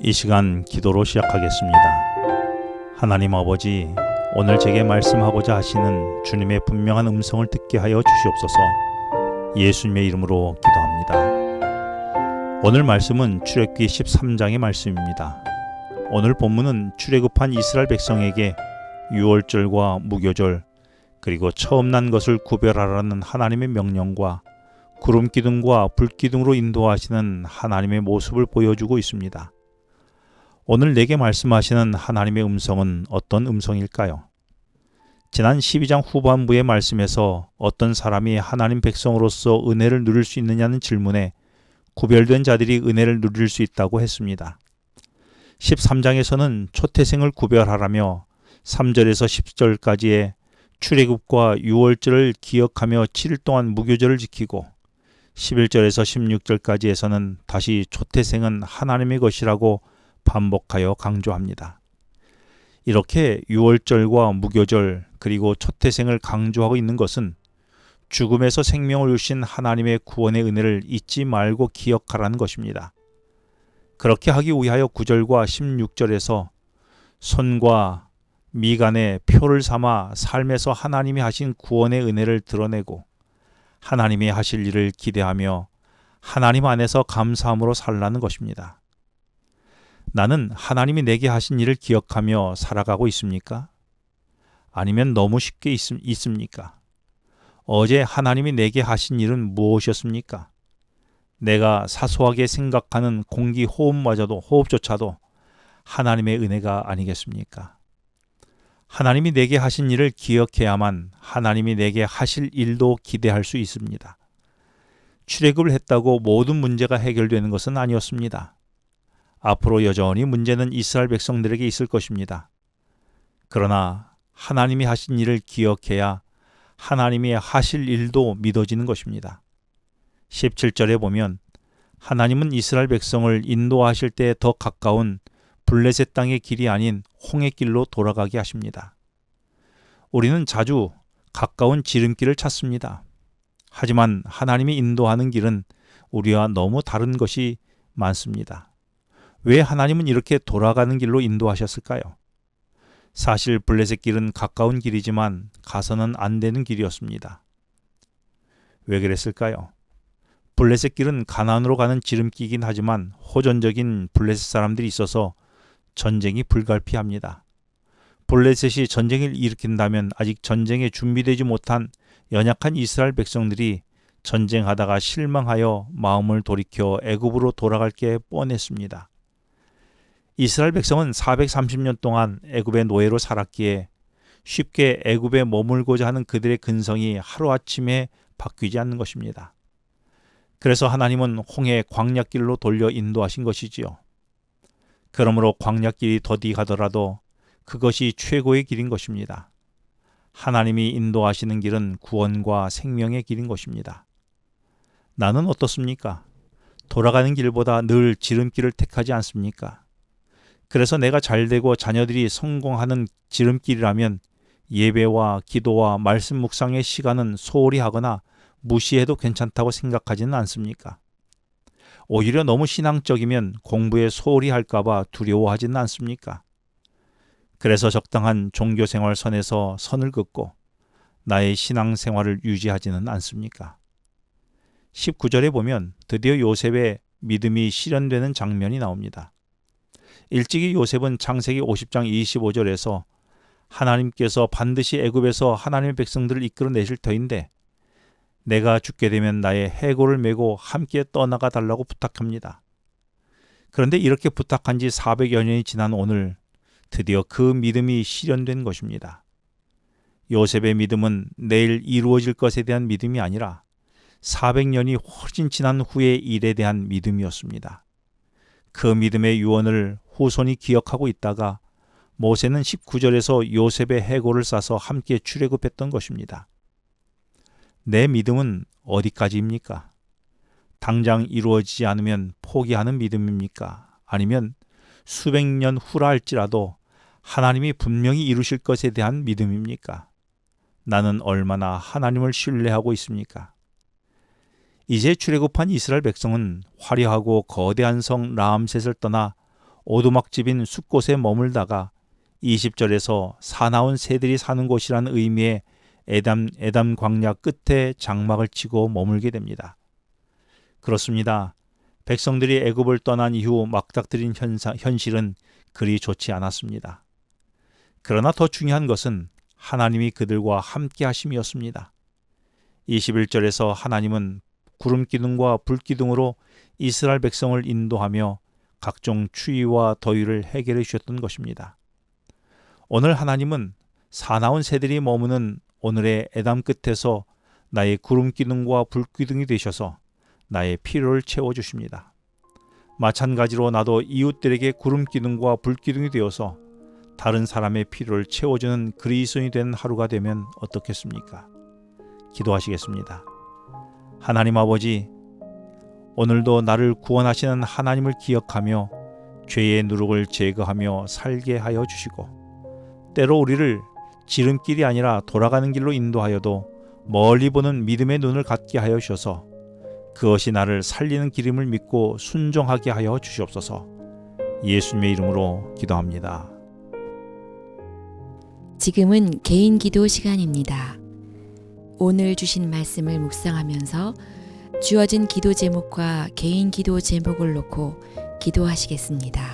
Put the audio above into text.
이 시간 기도로 시작하겠습니다. 하나님 아버지, 오늘 제게 말씀하고자 하시는 주님의 분명한 음성을 듣게 하여 주시옵소서. 예수님의 이름으로 기도합니다. 오늘 말씀은 출애굽기 13장의 말씀입니다. 오늘 본문은 출애굽한 이스라엘 백성에게 유월절과 무교절, 그리고 처음 난 것을 구별하라는 하나님의 명령과 구름 기둥과 불 기둥으로 인도하시는 하나님의 모습을 보여주고 있습니다. 오늘 내게 말씀하시는 하나님의 음성은 어떤 음성일까요? 지난 12장 후반부의 말씀에서 어떤 사람이 하나님 백성으로서 은혜를 누릴 수 있느냐는 질문에 구별된 자들이 은혜를 누릴 수 있다고 했습니다. 13장에서는 초태생을 구별하라며 3절에서 10절까지의 출애굽과 유월절을 기억하며 7일 동안 무교절을 지키고 11절에서 16절까지에서는 다시 초태생은 하나님의 것이라고 반복하여 강조합니다. 이렇게 유월절과 무교절 그리고 초태생을 강조하고 있는 것은 죽음에서 생명을 주신 하나님의 구원의 은혜를 잊지 말고 기억하라는 것입니다. 그렇게 하기 위하여 9절과 16절에서 손과 미간에 표를 삼아 삶에서 하나님이 하신 구원의 은혜를 드러내고 하나님이 하실 일을 기대하며 하나님 안에서 감사함으로 살라는 것입니다. 나는 하나님이 내게 하신 일을 기억하며 살아가고 있습니까? 아니면 너무 쉽게 있습니까? 어제 하나님이 내게 하신 일은 무엇이었습니까? 내가 사소하게 생각하는 공기 호흡조차도 하나님의 은혜가 아니겠습니까? 하나님이 내게 하신 일을 기억해야만 하나님이 내게 하실 일도 기대할 수 있습니다. 출애굽을 했다고 모든 문제가 해결되는 것은 아니었습니다. 앞으로 여전히 문제는 이스라엘 백성들에게 있을 것입니다. 그러나 하나님이 하신 일을 기억해야 하나님이 하실 일도 믿어지는 것입니다. 17절에 보면 하나님은 이스라엘 백성을 인도하실 때 더 가까운 블레셋 땅의 길이 아닌 홍해 길로 돌아가게 하십니다. 우리는 자주 가까운 지름길을 찾습니다. 하지만 하나님이 인도하는 길은 우리와 너무 다른 것이 많습니다. 왜 하나님은 이렇게 돌아가는 길로 인도하셨을까요? 사실 블레셋 길은 가까운 길이지만 가서는 안 되는 길이었습니다. 왜 그랬을까요? 블레셋 길은 가나안으로 가는 지름길이긴 하지만 호전적인 블레셋 사람들이 있어서 전쟁이 불가피합니다. 블레셋이 전쟁을 일으킨다면 아직 전쟁에 준비되지 못한 연약한 이스라엘 백성들이 전쟁하다가 실망하여 마음을 돌이켜 애굽으로 돌아갈 게 뻔했습니다. 이스라엘 백성은 430년 동안 애굽의 노예로 살았기에 쉽게 애굽에 머물고자 하는 그들의 근성이 하루아침에 바뀌지 않는 것입니다. 그래서 하나님은 홍해 광야길로 돌려 인도하신 것이지요. 그러므로 광야길이 더디 가더라도 그것이 최고의 길인 것입니다. 하나님이 인도하시는 길은 구원과 생명의 길인 것입니다. 나는 어떻습니까? 돌아가는 길보다 늘 지름길을 택하지 않습니까? 그래서 내가 잘되고 자녀들이 성공하는 지름길이라면 예배와 기도와 말씀 묵상의 시간은 소홀히 하거나 무시해도 괜찮다고 생각하지는 않습니까? 오히려 너무 신앙적이면 공부에 소홀히 할까봐 두려워하지는 않습니까? 그래서 적당한 종교생활 선에서 선을 긋고 나의 신앙생활을 유지하지는 않습니까? 19절에 보면 드디어 요셉의 믿음이 실현되는 장면이 나옵니다. 일찍이 요셉은 창세기 50장 25절에서 하나님께서 반드시 애굽에서 하나님의 백성들을 이끌어내실 터인데 내가 죽게 되면 나의 해골을 메고 함께 떠나가 달라고 부탁합니다. 그런데 이렇게 부탁한 지 400여 년이 지난 오늘 드디어 그 믿음이 실현된 것입니다. 요셉의 믿음은 내일 이루어질 것에 대한 믿음이 아니라 400년이 훨씬 지난 후의 일에 대한 믿음이었습니다. 그 믿음의 유언을 후손이 기억하고 있다가 모세는 19절에서 요셉의 해골을 싸서 함께 출애굽했던 것입니다. 내 믿음은 어디까지입니까? 당장 이루어지지 않으면 포기하는 믿음입니까? 아니면 수백 년 후라 할지라도 하나님이 분명히 이루실 것에 대한 믿음입니까? 나는 얼마나 하나님을 신뢰하고 있습니까? 이제 출애굽한 이스라엘 백성은 화려하고 거대한 성 라암셋을 떠나 오두막집인 숲곳에 머물다가 20절에서 사나운 새들이 사는 곳이라는 의미의 에담 광야 끝에 장막을 치고 머물게 됩니다. 그렇습니다. 백성들이 애굽을 떠난 이후 막닥뜨린 현실은 그리 좋지 않았습니다. 그러나 더 중요한 것은 하나님이 그들과 함께 하심이었습니다. 21절에서 하나님은 구름 기둥과 불 기둥으로 이스라엘 백성을 인도하며 각종 추위와 더위를 해결해 주셨던 것입니다. 오늘 하나님은 사나운 새들이 머무는 오늘의 에담 끝에서 나의 구름 기둥과 불 기둥이 되셔서 나의 필요를 채워주십니다. 마찬가지로 나도 이웃들에게 구름 기둥과 불 기둥이 되어서 다른 사람의 필요를 채워주는 그리스도인이 되는 하루가 되면 어떻겠습니까? 기도하시겠습니다. 하나님 아버지, 오늘도 나를 구원하시는 하나님을 기억하며 죄의 누룩을 제거하며 살게 하여 주시고, 때로 우리를 지름길이 아니라 돌아가는 길로 인도하여도 멀리 보는 믿음의 눈을 갖게 하여 주셔서 그것이 나를 살리는 길임을 믿고 순종하게 하여 주시옵소서. 예수님의 이름으로 기도합니다. 지금은 개인 기도 시간입니다. 오늘 주신 말씀을 묵상하면서 주어진 기도 제목과 개인 기도 제목을 놓고 기도하시겠습니다.